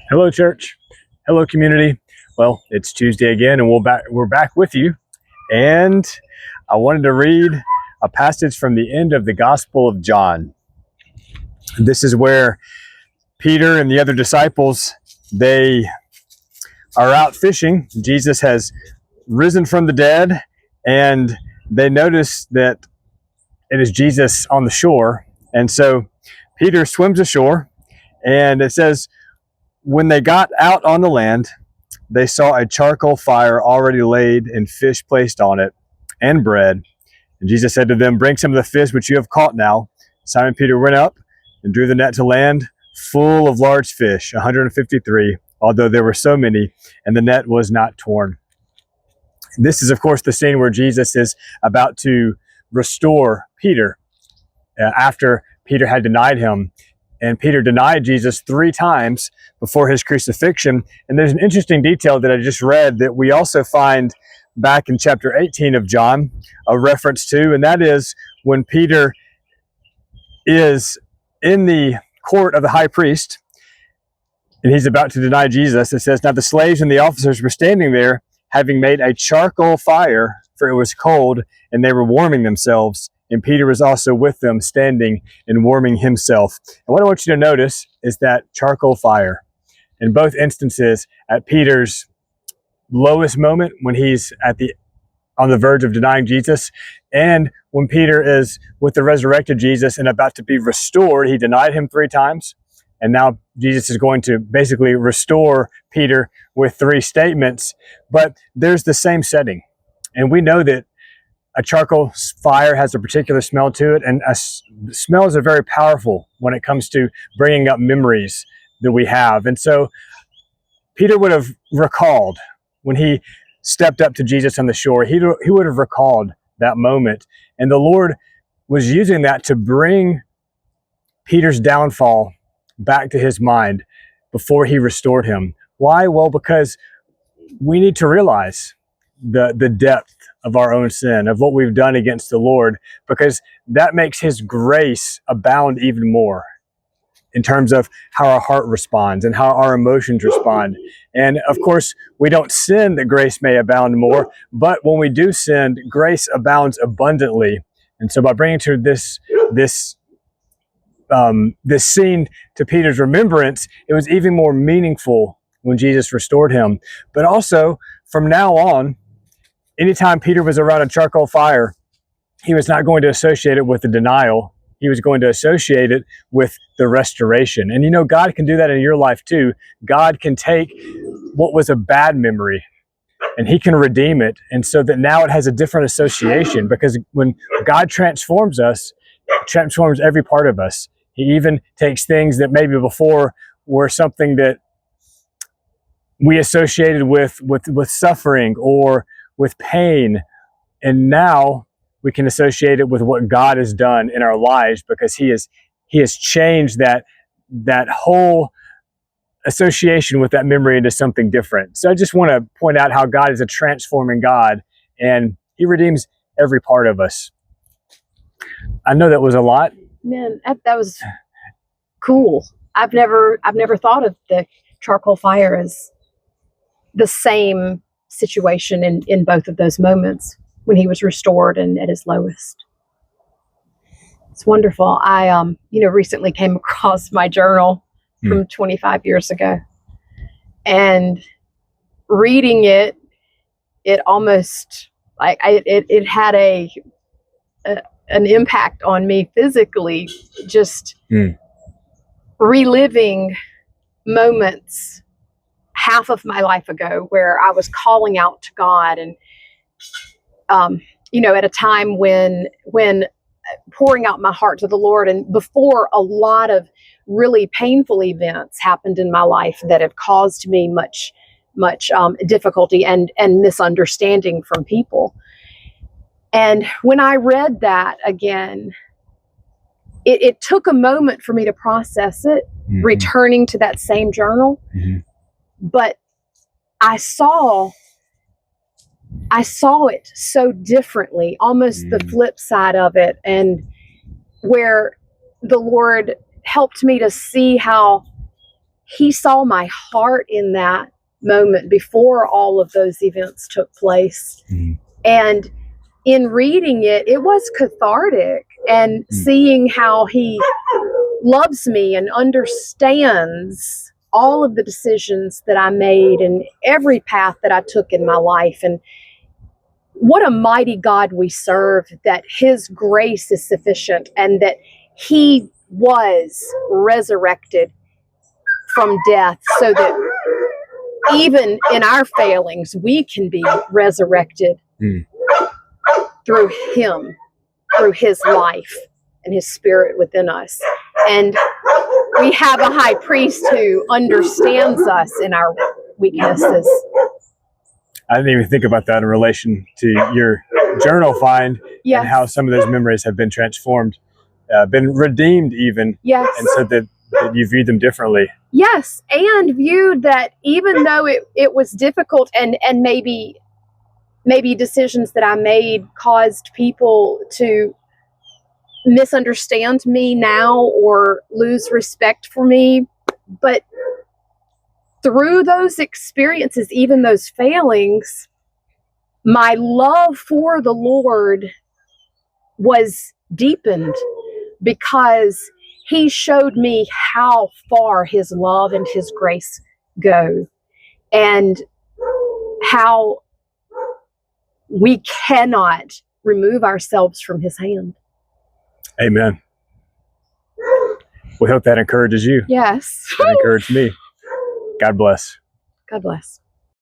Hello, church. Hello, community. Well, it's Tuesday again, and we're back with you. And I wanted to read a passage from the end of the Gospel of John. This is where Peter and the other disciples, they are out fishing. Jesus has risen from the dead, and they notice that it is Jesus on the shore. And so Peter swims ashore, and it says, when they got out on the land, they saw a charcoal fire already laid and fish placed on it and bread. And Jesus said to them, bring some of the fish which you have caught now. Simon Peter went up and drew the net to land full of large fish, 153, although there were so many, and the net was not torn. This is, of course, the scene where Jesus is about to restore Peter after Peter had denied him. And Peter denied Jesus 3 times before his crucifixion. And there's an interesting detail that I just read that we also find back in chapter 18 of John, a reference to, and that is when Peter is in the court of the high priest and he's about to deny Jesus. It says, now the slaves and the officers were standing there, having made a charcoal fire, for it was cold, and they were warming themselves. And Peter was also with them, standing and warming himself. And what I want you to notice is that charcoal fire. In both instances, at Peter's lowest moment, when he's on the verge of denying Jesus, and when Peter is with the resurrected Jesus and about to be restored, he denied him 3 times. And now Jesus is going to basically restore Peter with 3 statements. But there's the same setting. And we know that a charcoal fire has a particular smell to it, and smells are very powerful when it comes to bringing up memories that we have. And so Peter would have recalled when he stepped up to Jesus on the shore, he would have recalled that moment. And the Lord was using that to bring Peter's downfall back to his mind before he restored him. Why? Well, because we need to realize the depth of our own sin, of what we've done against the Lord, because that makes his grace abound even more in terms of how our heart responds and how our emotions respond. And of course, we don't sin that grace may abound more, but when we do sin, grace abounds abundantly. And so by bringing to this scene to Peter's remembrance, it was even more meaningful when Jesus restored him. But also, from now on, anytime Peter was around a charcoal fire, he was not going to associate it with the denial. He was going to associate it with the restoration. And you know, God can do that in your life too. God can take what was a bad memory and he can redeem it. And so that now it has a different association, because when God transforms us, transforms every part of us. He even takes things that maybe before were something that we associated with suffering or with pain, and now we can associate it with what God has done in our lives, because he has changed that whole association with that memory into something different. So I just want to point out how God is a transforming God, and he redeems every part of us. I know that was a lot. Man, that was cool. I've never thought of the charcoal fire as the same situation in both of those moments when he was restored and at his lowest. It's wonderful. I recently came across my journal from 25 years ago, and reading it almost like it had an impact on me physically, just reliving moments half of my life ago where I was calling out to God, and at a time when pouring out my heart to the Lord, and before a lot of really painful events happened in my life that have caused me much difficulty and misunderstanding from people. And when I read that again, it took a moment for me to process it, returning to that same journal. But I saw it so differently, almost the flip side of it, and where the Lord helped me to see how he saw my heart in that moment before all of those events took place. And in reading it, it was cathartic, and seeing how he loves me and understands all of the decisions that I made and every path that I took in my life. And what a mighty God we serve, that his grace is sufficient and that he was resurrected from death so that even in our failings, we can be resurrected through him, through his life and his spirit within us. And we have a high priest who understands us in our weaknesses. I didn't even think about that in relation to your journal find and how some of those memories have been transformed, been redeemed even, and so that you view them differently. Yes, and viewed that even though it was difficult and maybe decisions that I made caused people to misunderstand me now or lose respect for me, but through those experiences, even those failings, my love for the Lord was deepened because he showed me how far his love and his grace go, and how we cannot remove ourselves from his hand. Amen. We hope that encourages you. Yes. That encouraged me. God bless. God bless.